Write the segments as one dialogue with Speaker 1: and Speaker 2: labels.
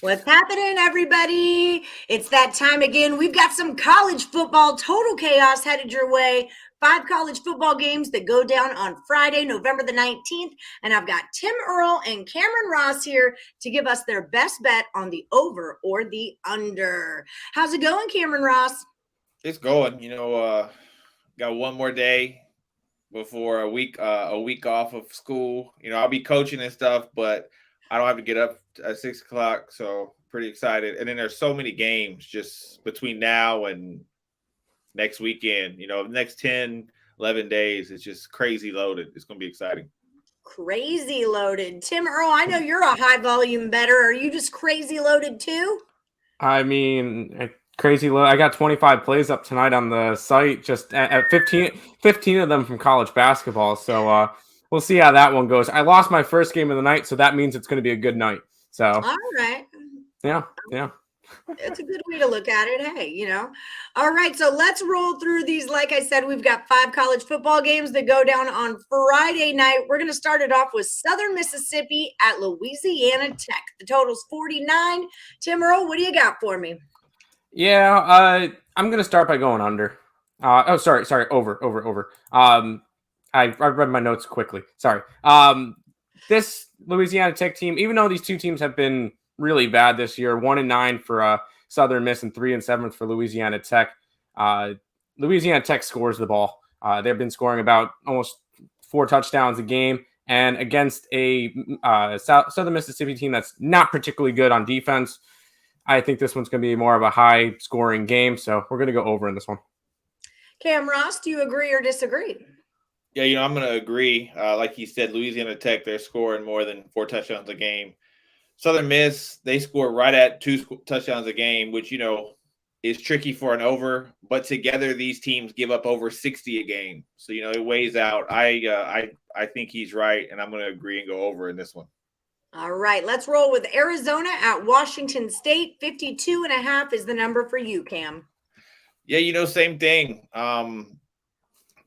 Speaker 1: What's happening, everybody? It's that time again. We've got some college football total chaos headed your way. 5 college football games that go down on Friday, November the 19th. And I've got Tim Earl and Cameron Ross here to give us their best bet on the over or the under. How's it going, Cameron Ross?
Speaker 2: It's going. Got one more day before a week off of school. I'll be coaching and stuff, but I don't have to get up at 6 o'clock, so pretty excited. And then there's so many games just between now and next weekend. The next 10, 11 days, it's just crazy loaded. It's going to be exciting.
Speaker 1: Crazy loaded. Tim Earl, I know you're a high volume bettor. Are you just crazy loaded too?
Speaker 3: I mean, crazy low. I got 25 plays up tonight on the site, just at 15 of them from college basketball. So we'll see how that one goes. I lost my first game of the night, so that means it's going to be a good night. So
Speaker 1: all right.
Speaker 3: Yeah.
Speaker 1: It's a good way to look at it. Hey, All right, so let's roll through these. Like I said, we've got 5 college football games that go down on Friday night. We're going to start it off with Southern Mississippi at Louisiana Tech. The total's 49. Tim Earl, what do you got for me?
Speaker 3: Yeah, I'm going to start by going under. Sorry, over. I read my notes quickly. Sorry. This Louisiana Tech team, even though these two teams have been really bad this year, 1-9 for Southern Miss and 3-7 for Louisiana Tech. Louisiana Tech scores the ball. They've been scoring about almost 4 touchdowns a game, and against a Southern Mississippi team that's not particularly good on defense, I think this one's going to be more of a high-scoring game, so we're going to go over in this one.
Speaker 1: Cam Ross, do you agree or disagree?
Speaker 2: Yeah, I'm going to agree. Like you said, Louisiana Tech, they're scoring more than 4 touchdowns a game. Southern Miss, they score right at 2 touchdowns a game, which, is tricky for an over. But together, these teams give up over 60 a game. So, it weighs out. I think he's right, and I'm going to agree and go over in this one.
Speaker 1: All right, let's roll with Arizona at Washington State. 52.5 is the number for you, Cam.
Speaker 2: Yeah, same thing.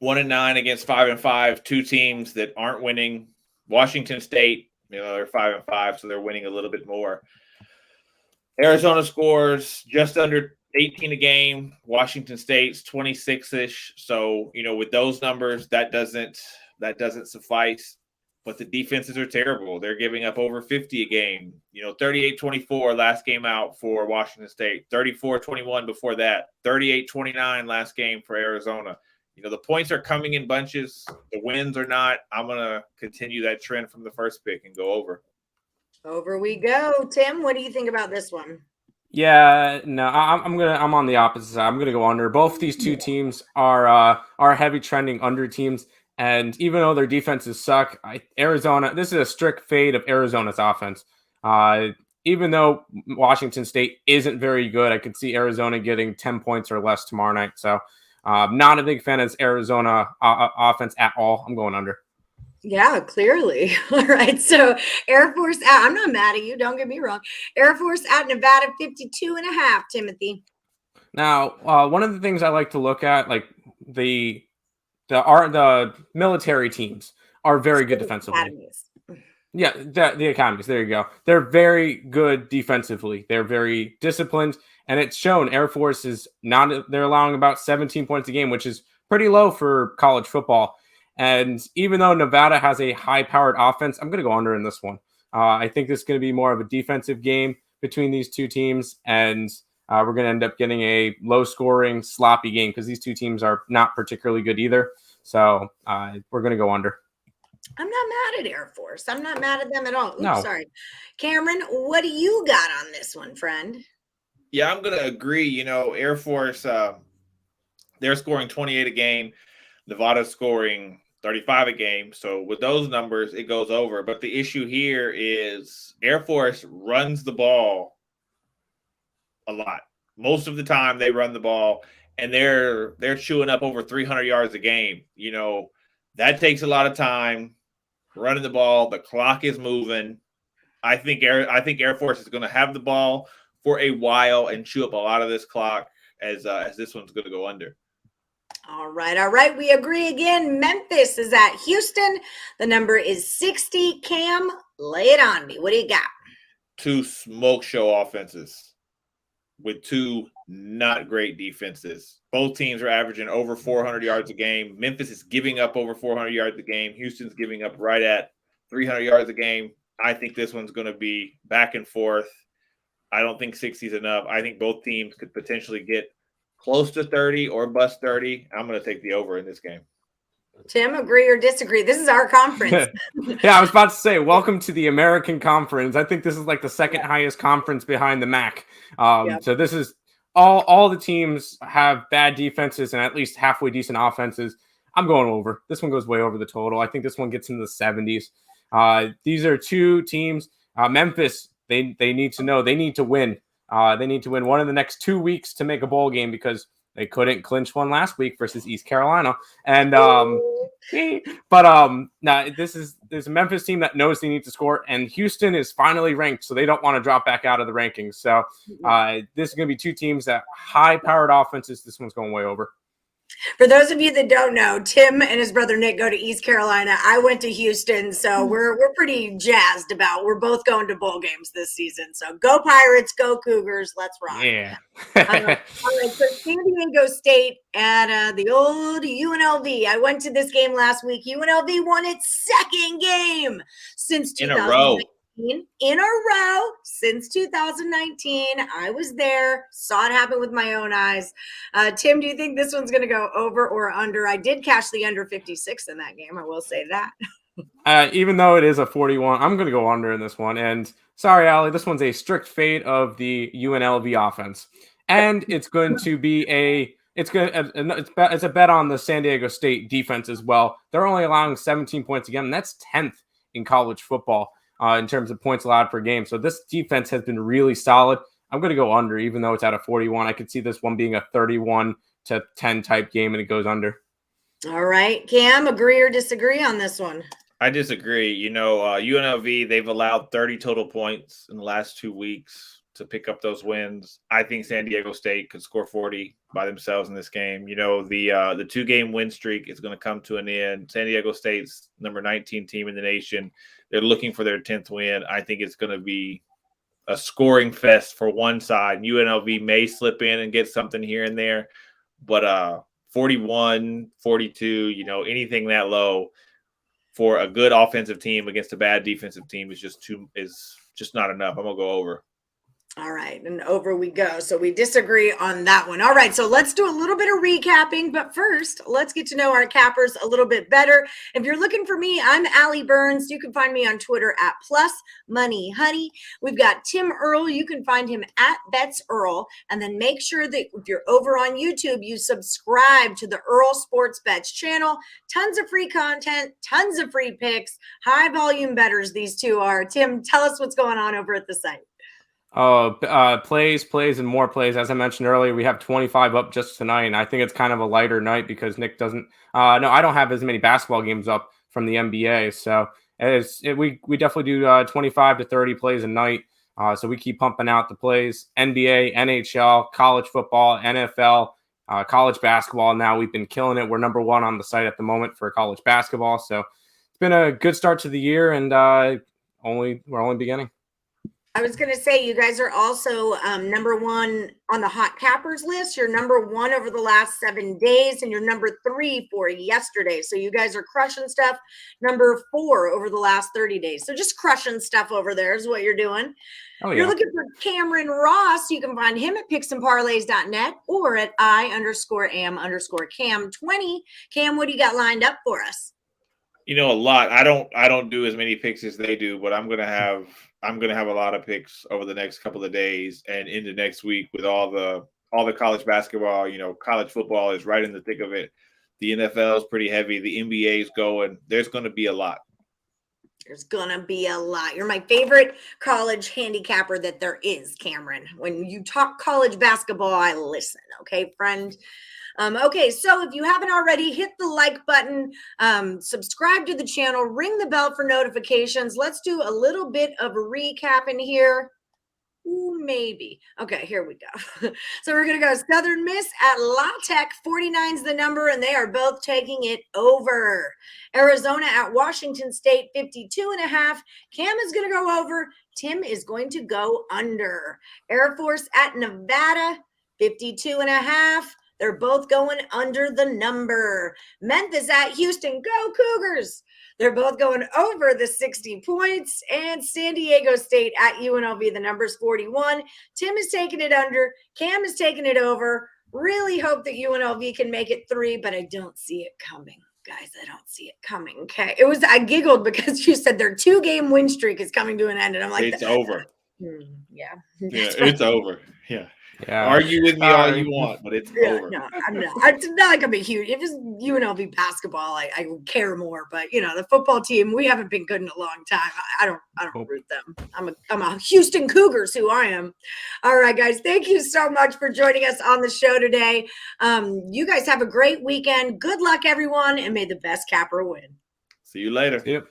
Speaker 2: 1-9 against 5-5, 2 teams that aren't winning. Washington State, they're 5-5, so they're winning a little bit more. Arizona scores just under 18 a game. Washington State's 26-ish. So, with those numbers, that doesn't suffice. But the defenses are terrible. They're giving up over 50 a game. 38-24 last game out for Washington State. 34-21 before that. 38-29 last game for Arizona. The points are coming in bunches. The wins are not. I'm going to continue that trend from the first pick and go over.
Speaker 1: Over we go. Tim, what do you think about this one?
Speaker 3: Yeah, no, I'm on the opposite side. I'm gonna go under. Both these two teams are heavy trending under teams, and even though their defenses suck, Arizona, this is a strict fade of Arizona's offense. Even though Washington State isn't very good, I could see Arizona getting 10 points or less tomorrow night. So, not a big fan of Arizona offense at all. I'm going under.
Speaker 1: Yeah, clearly. All right. So Air Force I'm not mad at you. Don't get me wrong. Air Force at Nevada, 52.5, Timothy.
Speaker 3: Now, one of the things I like to look at, like the military teams are very good defensively.
Speaker 1: Academies.
Speaker 3: Yeah, the academies. There you go. They're very good defensively. They're very disciplined, and it's shown. Air Force is not. They're allowing about 17 points a game, which is pretty low for college football. And even though Nevada has a high-powered offense, I'm going to go under in this one. I think this is going to be more of a defensive game between these two teams, and we're going to end up getting a low-scoring, sloppy game because these two teams are not particularly good either. So we're going to go under.
Speaker 1: I'm not mad at Air Force. I'm not mad at them at all. Oops,
Speaker 3: No.
Speaker 1: Sorry. Cameron, what do you got on this one, friend?
Speaker 2: Yeah, I'm going to agree. Air Force, they're scoring 28 a game. Nevada's scoring 35 a game. So with those numbers, it goes over. But the issue here is Air Force runs the ball a lot. Most of the time they run the ball, and they're chewing up over 300 yards a game. That takes a lot of time running the ball. The clock is moving. I think Air Force is going to have the ball for a while and chew up a lot of this clock as this one's going to go under.
Speaker 1: All right. We agree again. Memphis is at Houston. The number is 60. Cam, lay it on me. What do you got?
Speaker 2: two smoke show offenses with two not great defenses. Both teams are averaging over 400 yards a game. Memphis is giving up over 400 yards a game. Houston's giving up right at 300 yards a game. I think this one's going to be back and forth. I don't think 60 is enough. I think both teams could potentially get close to 30 or bust 30. I'm going to take the over in this game.
Speaker 1: Tim, agree or disagree? This is our conference.
Speaker 3: Yeah, I was about to say, welcome to the American Conference. I think this is like the second highest conference behind the MAC. So this is all the teams have bad defenses and at least halfway decent offenses. I'm going over. This one goes way over the total. I think this one gets into the 70s. These are two teams. Memphis, they need to know. They need to win. They need to win one in the next 2 weeks to make a bowl game because they couldn't clinch one last week versus East Carolina. And there's a Memphis team that knows they need to score, and Houston is finally ranked, so they don't want to drop back out of the rankings. So this is going to be two teams that high-powered offenses. This one's going way over.
Speaker 1: For those of you that don't know, Tim and his brother Nick go to East Carolina. I went to Houston, so we're pretty jazzed about. We're both going to bowl games this season. So go Pirates, go Cougars, let's rock.
Speaker 3: Yeah.
Speaker 1: All right, so San Diego State and the old UNLV. I went to this game last week. UNLV won its second game since 2019. In a row since 2019. I was there, saw it happen with my own eyes. Tim, do you think this one's going to go over or under? I did catch the under 56 in that game. I will say that.
Speaker 3: Even though it is a 41, I'm going to go under in this one. And sorry, Allie, this one's a strict fate of the UNLV offense. And it's going to be it's a bet on the San Diego State defense as well. They're only allowing 17 points a game, and that's 10th in college football. In terms of points allowed per game. So this defense has been really solid. I'm going to go under, even though it's at a 41. I could see this one being a 31-10 type game, and it goes under.
Speaker 1: All right. Cam, agree or disagree on this one?
Speaker 2: I disagree. UNLV, they've allowed 30 total points in the last 2 weeks to pick up those wins. I think San Diego State could score 40 by themselves in this game. The 2-game win streak is going to come to an end. San Diego State's number 19 team in the nation. They're looking for their 10th win. I think it's going to be a scoring fest for one side. UNLV may slip in and get something here and there, but 41, 42, anything that low for a good offensive team against a bad defensive team is just not enough. I'm going to go over.
Speaker 1: All right, and over we go. So we disagree on that one. All right, so let's do a little bit of recapping, but first, let's get to know our cappers a little bit better. If you're looking for me, I'm Allie Burns. You can find me on Twitter at +moneyhoney. We've got Tim Earl. You can find him at BetsEarl, and then make sure that if you're over on YouTube, you subscribe to the Earl Sports Bets channel. Tons of free content, tons of free picks, high volume bettors these two are. Tim, tell us what's going on over at the site.
Speaker 3: Plays, and more plays. As I mentioned earlier, we have 25 up just tonight, and I think it's kind of a lighter night because Nick doesn't. I don't have as many basketball games up from the NBA, so we definitely do 25 to 30 plays a night. So we keep pumping out the plays. NBA, NHL, college football, NFL, college basketball. Now we've been killing it. We're number one on the site at the moment for college basketball. So it's been a good start to the year, and we're only beginning.
Speaker 1: I was going to say, you guys are also number one on the hot cappers list. You're number one over the last 7 days, and you're number 3 for yesterday. So you guys are crushing stuff. Number 4 over the last 30 days. So just crushing stuff over there is what you're doing.
Speaker 3: Oh, yeah.
Speaker 1: You're looking for Cameron Ross. You can find him at picksandparlays.net or at I_am_Cam20. Cam, what do you got lined up for us?
Speaker 2: A lot. I don't do as many picks as they do, but I'm gonna have a lot of picks over the next couple of days and into next week with all the college basketball. College football is right in the thick of it. The NFL is pretty heavy. The NBA is going. There's going to be a lot.
Speaker 1: There's going to be a lot. You're my favorite college handicapper that there is, Cameron. When you talk college basketball, I listen. Okay, friend. Okay, so if you haven't already, hit the like button, subscribe to the channel, ring the bell for notifications. Let's do a little bit of a recap in here. Ooh, maybe. Okay, here we go. So we're going to go Southern Miss at La Tech. 49's the number, and they are both taking it over. Arizona at Washington State, 52.5. Cam is going to go over. Tim is going to go under. Air Force at Nevada, 52.5. They're both going under the number. Memphis at Houston. Go Cougars. They're both going over the 60 points. And San Diego State at UNLV, the number's 41. Tim is taking it under. Cam is taking it over. Really hope that UNLV can make it 3, but I don't see it coming. Guys, I don't see it coming. Okay. I giggled because you said their 2-game win streak is coming to an end. And I'm like,
Speaker 2: it's over.
Speaker 1: Yeah.
Speaker 2: Yeah, it's over. Yeah.
Speaker 3: Yeah.
Speaker 2: Argue with me all you want, but it's over.
Speaker 1: No, I'm not. It's not like I'm a huge. If it's UNLV basketball, I care more. But the football team, we haven't been good in a long time. I don't root them. I'm a Houston Cougars, who I am. All right, guys, thank you so much for joining us on the show today. You guys have a great weekend. Good luck, everyone, and may the best capper win.
Speaker 2: See you later.
Speaker 3: Yep.